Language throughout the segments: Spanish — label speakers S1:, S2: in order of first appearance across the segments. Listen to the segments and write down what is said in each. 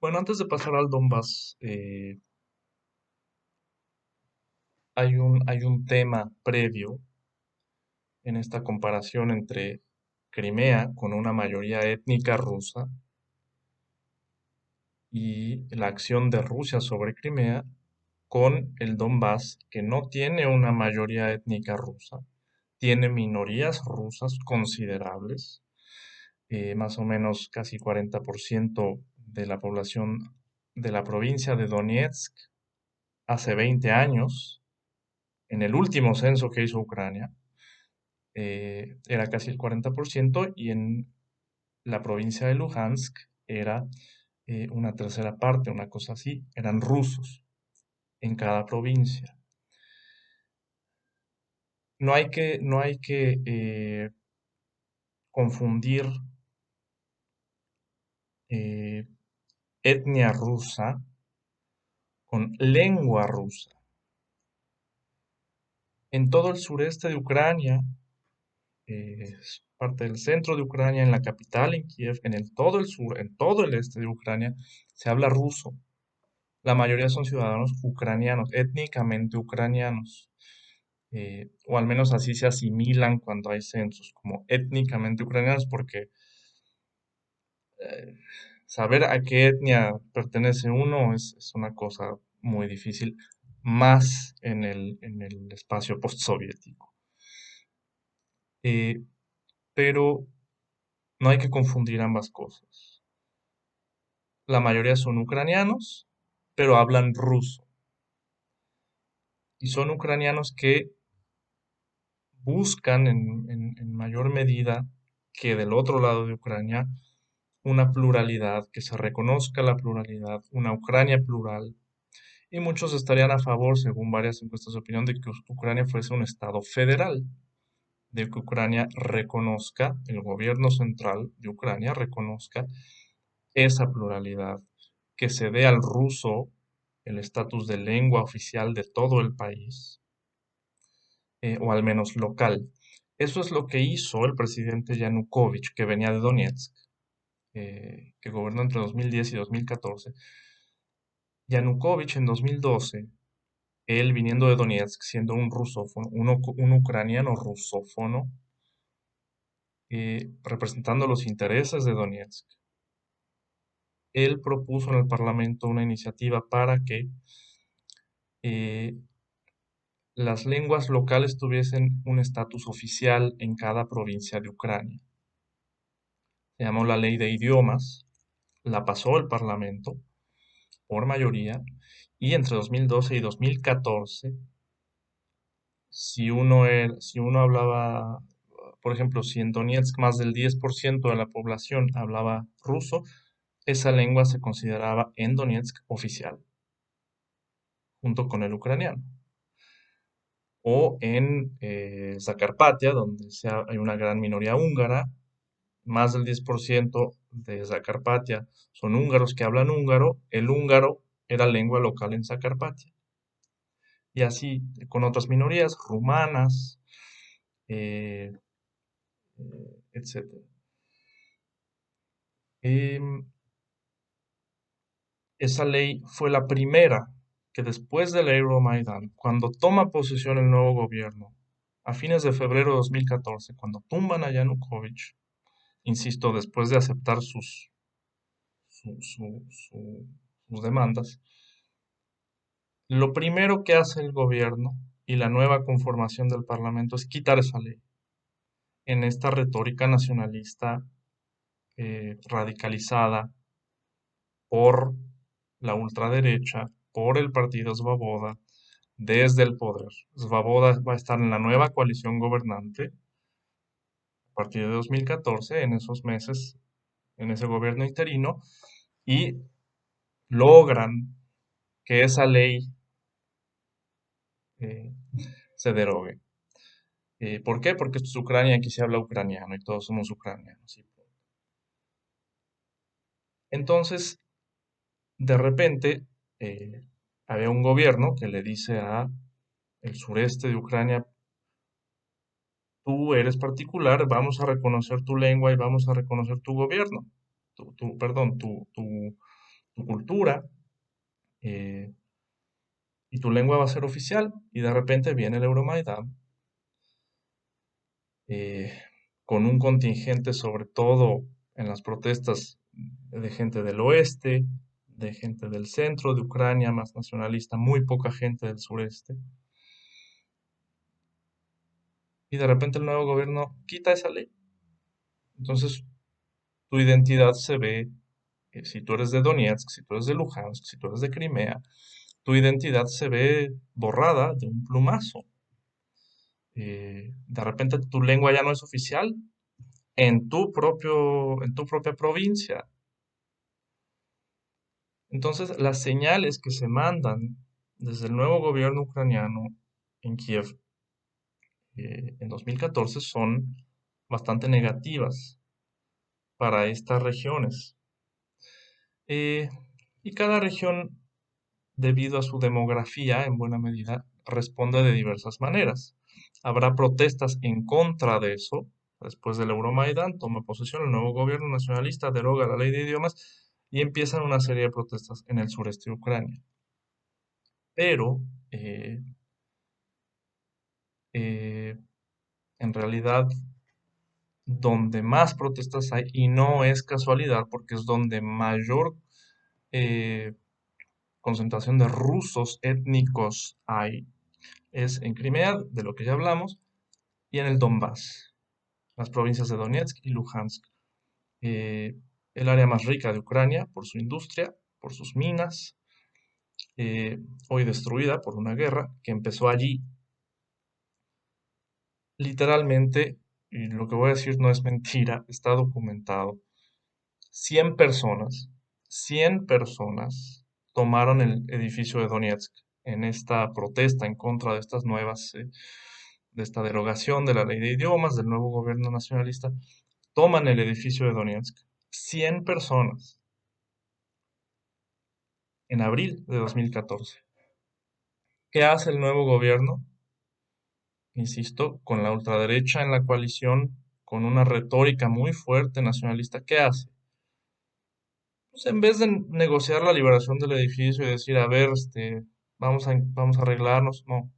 S1: Bueno, antes de pasar al Donbass, hay un tema previo en esta comparación entre Crimea, con una mayoría étnica rusa, y la acción de Rusia sobre Crimea, con el Donbass, que no tiene una mayoría étnica rusa, tiene minorías rusas considerables, más o menos casi 40% de la población de la provincia de Donetsk hace 20 años, en el último censo que hizo Ucrania, era casi el 40%, y en la provincia de Luhansk era una tercera parte, una cosa así, eran rusos en cada provincia. No hay que confundir eh, etnia rusa con lengua rusa. En todo el sureste de Ucrania, parte del centro de Ucrania, en la capital, en Kiev, todo el sur, en todo el este de Ucrania, se habla ruso. La mayoría son ciudadanos ucranianos, étnicamente ucranianos, o al menos así se asimilan cuando hay censos, como étnicamente ucranianos, porque eh, saber a qué etnia pertenece uno es una cosa muy difícil, más en el espacio postsoviético. Eh, pero no hay que confundir ambas cosas. La mayoría son ucranianos, pero hablan ruso. Y son ucranianos que buscan en mayor medida que del otro lado de Ucrania una pluralidad, que se reconozca la pluralidad, una Ucrania plural. Y muchos estarían a favor, según varias encuestas de opinión, de que Ucrania fuese un estado federal, de que Ucrania reconozca, el gobierno central de Ucrania reconozca esa pluralidad, que se dé al ruso el estatus de lengua oficial de todo el país, o al menos local. Eso es lo que hizo el presidente Yanukovych, que venía de Donetsk, que gobernó entre 2010 y 2014. Yanukovych en 2012, él viniendo de Donetsk, siendo un rusófono, un ucraniano rusófono, representando los intereses de Donetsk, él propuso en el Parlamento una iniciativa para que eh, las lenguas locales tuviesen un estatus oficial en cada provincia de Ucrania. Se llamó la Ley de Idiomas, la pasó el Parlamento por mayoría, y entre 2012 y 2014, si uno hablaba, por ejemplo, si en Donetsk más del 10% de la población hablaba ruso, esa lengua se consideraba en Donetsk oficial, junto con el ucraniano. O en Zakarpatia, donde hay una gran minoría húngara, más del 10% de Zakarpatia son húngaros que hablan húngaro, el húngaro era lengua local en Zakarpatia. Y así con otras minorías, rumanas, eh, etc. Em, esa ley fue la primera que, después del Euromaidan, cuando toma posesión el nuevo gobierno, a fines de febrero de 2014, cuando tumban a Yanukovych, insisto, después de aceptar sus demandas, lo primero que hace el gobierno y la nueva conformación del Parlamento es quitar esa ley, en esta retórica nacionalista radicalizada por la ultraderecha, por el partido Svoboda, desde el poder. Svoboda va a estar en la nueva coalición gobernante a partir de 2014, en esos meses, en ese gobierno interino, y logran que esa ley eh, se derogue. ¿Por qué? Porque esto es Ucrania, aquí se habla ucraniano y todos somos ucranianos. ¿Sí? Entonces, de repente, eh, había un gobierno que le dice a el sureste de Ucrania: tú eres particular, vamos a reconocer tu lengua y vamos a reconocer tu gobierno, perdón, tu cultura, eh, y tu lengua va a ser oficial. Y de repente viene el Euromaidán, eh, con un contingente, sobre todo en las protestas, de gente del oeste, de gente del centro de Ucrania, más nacionalista, muy poca gente del sureste. Y de repente el nuevo gobierno quita esa ley. Entonces tu identidad se ve, si tú eres de Donetsk, si tú eres de Luhansk, si tú eres de Crimea, tu identidad se ve borrada de un plumazo. De repente tu lengua ya no es oficial en tu propia provincia. Entonces, las señales que se mandan desde el nuevo gobierno ucraniano en Kiev, en 2014, son bastante negativas para estas regiones. Eh, y cada región, debido a su demografía, en buena medida, responde de diversas maneras. Habrá protestas en contra de eso. Después del Euromaidán, toma posesión el nuevo gobierno nacionalista, deroga la ley de idiomas y empiezan una serie de protestas en el sureste de Ucrania. Pero, eh, eh, en realidad, donde más protestas hay, y no es casualidad, porque es donde mayor eh, concentración de rusos étnicos hay, es en Crimea, de lo que ya hablamos, y en el Donbass, las provincias de Donetsk y Luhansk. Eh, el área más rica de Ucrania por su industria, por sus minas, hoy destruida por una guerra que empezó allí. Literalmente, y lo que voy a decir no es mentira, está documentado. 100 personas, 100 personas tomaron el edificio de Donetsk en esta protesta en contra de estas nuevas, de esta derogación de la ley de idiomas, del nuevo gobierno nacionalista. Toman el edificio de Donetsk. 100 personas en abril de 2014. ¿Qué hace el nuevo gobierno? Insisto, con la ultraderecha en la coalición, con una retórica muy fuerte nacionalista. ¿Qué hace? Pues en vez de negociar la liberación del edificio y decir, a ver, vamos a arreglarnos, no.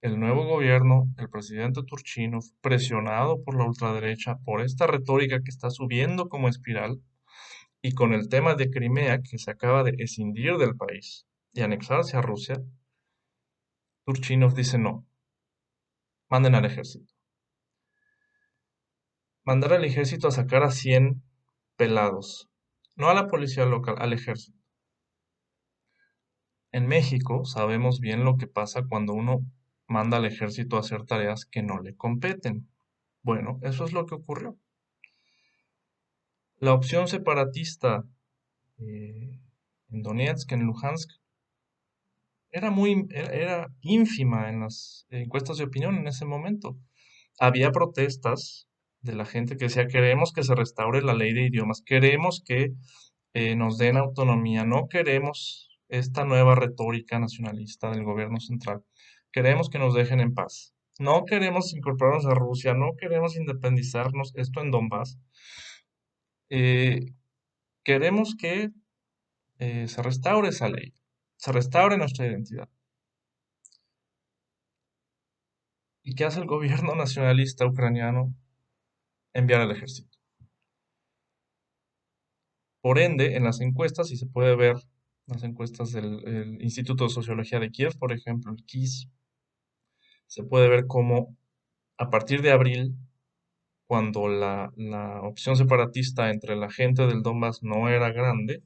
S1: El nuevo gobierno, el presidente Turchynov, presionado por la ultraderecha, por esta retórica que está subiendo como espiral, y con el tema de Crimea, que se acaba de escindir del país y anexarse a Rusia, Turchynov dice no, manden al ejército. Mandar al ejército a sacar a 100 pelados, no a la policía local, al ejército. En México sabemos bien lo que pasa cuando uno manda al ejército a hacer tareas que no le competen. Bueno, eso es lo que ocurrió. La opción separatista, en Donetsk, en Luhansk, era ínfima en las encuestas de opinión en ese momento. Había protestas de la gente que decía, queremos que se restaure la ley de idiomas, queremos que nos den autonomía, no queremos esta nueva retórica nacionalista del gobierno central, queremos que nos dejen en paz. No queremos incorporarnos a Rusia, no queremos independizarnos, esto en Donbass. Eh, queremos que se restaure esa ley, se restaure nuestra identidad. ¿Y qué hace el gobierno nacionalista ucraniano? Enviar al ejército. Por ende, en las encuestas, y se puede ver las encuestas del el Instituto de Sociología de Kiev, por ejemplo, el KIS, se puede ver cómo a partir de abril, cuando la opción separatista entre la gente del Donbass no era grande,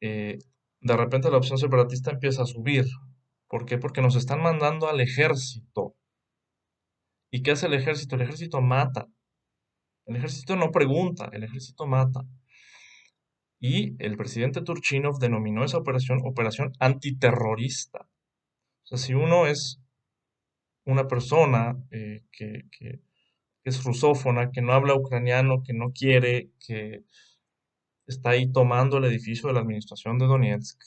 S1: eh, de repente la opción separatista empieza a subir. ¿Por qué? Porque nos están mandando al ejército. ¿Y qué hace el ejército? El ejército mata. El ejército no pregunta, el ejército mata. Y el presidente Turchynov denominó esa operación antiterrorista. O sea, si uno es una persona que es rusófona, que no habla ucraniano, que no quiere, que está ahí tomando el edificio de la administración de Donetsk,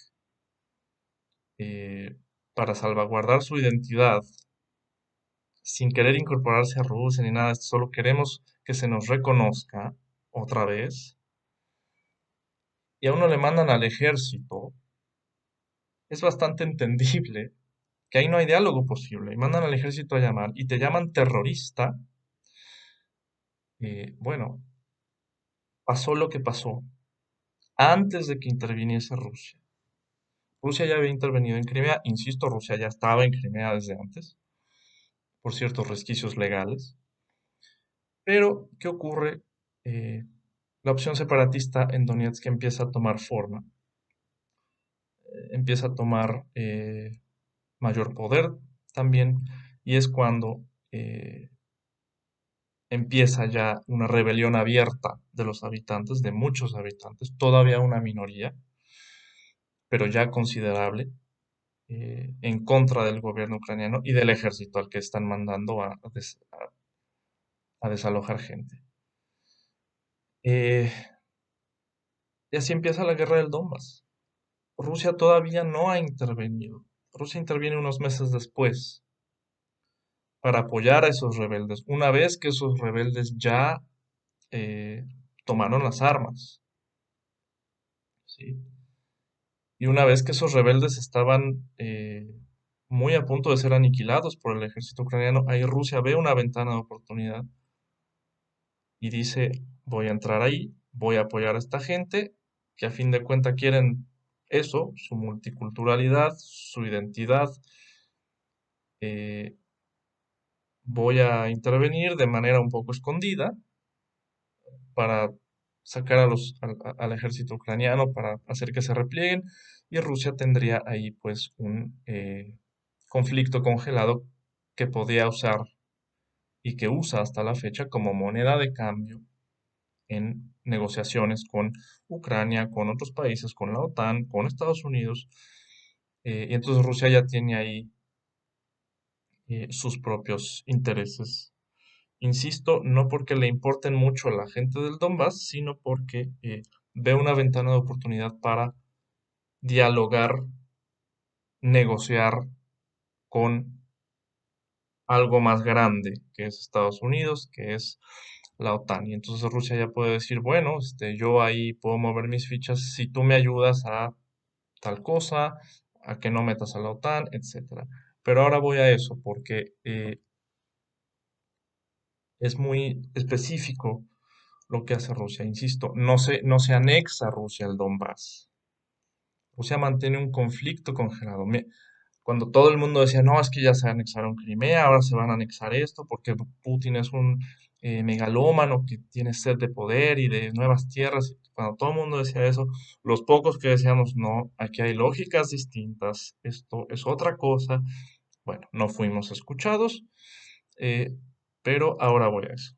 S1: eh, para salvaguardar su identidad, sin querer incorporarse a Rusia ni nada, solo queremos que se nos reconozca otra vez. y a uno le mandan al ejército, es bastante entendible que ahí no hay diálogo posible. Y mandan al ejército a llamar y te llaman terrorista. Bueno, pasó lo que pasó antes de que interviniese Rusia. Rusia ya había intervenido en Crimea, insisto, Rusia ya estaba en Crimea desde antes, por ciertos resquicios legales. Pero, ¿qué ocurre? Eh, la opción separatista en Donetsk empieza a tomar forma, empieza a tomar mayor poder también, y es cuando empieza ya una rebelión abierta de los habitantes, de muchos habitantes, todavía una minoría, pero ya considerable, en contra del gobierno ucraniano y del ejército al que están mandando a desalojar gente. Eh, y así empieza la guerra del Donbass. Rusia todavía no ha intervenido. Rusia interviene unos meses después para apoyar a esos rebeldes, una vez que esos rebeldes ya eh, tomaron las armas, ¿sí? Y una vez que esos rebeldes estaban muy a punto de ser aniquilados por el ejército ucraniano, ahí Rusia ve una ventana de oportunidad y dice, voy a entrar ahí, voy a apoyar a esta gente, que a fin de cuentas quieren eso, su multiculturalidad, su identidad. eh, Voy a intervenir de manera un poco escondida para sacar al ejército ucraniano, para hacer que se replieguen, y Rusia tendría ahí pues un conflicto congelado que podía usar y que usa hasta la fecha como moneda de cambio en negociaciones con Ucrania, con otros países, con la OTAN, con Estados Unidos, y entonces Rusia ya tiene ahí sus propios intereses. Insisto, no porque le importen mucho a la gente del Donbass, sino porque ve una ventana de oportunidad para dialogar, negociar con algo más grande, que es Estados Unidos, que es la OTAN. Y entonces Rusia ya puede decir, bueno, yo ahí puedo mover mis fichas si tú me ayudas a tal cosa, a que no metas a la OTAN, etcétera. Pero ahora voy a eso, porque es muy específico lo que hace Rusia. Insisto, no se anexa Rusia al Donbass. Rusia mantiene un conflicto congelado. Cuando todo el mundo decía, no, es que ya se anexaron Crimea, ahora se van a anexar esto, porque Putin es un megalómano que tiene sed de poder y de nuevas tierras. Cuando todo el mundo decía eso, los pocos que decíamos, no, aquí hay lógicas distintas, esto es otra cosa. Bueno, no fuimos escuchados, eh, pero ahora voy a eso.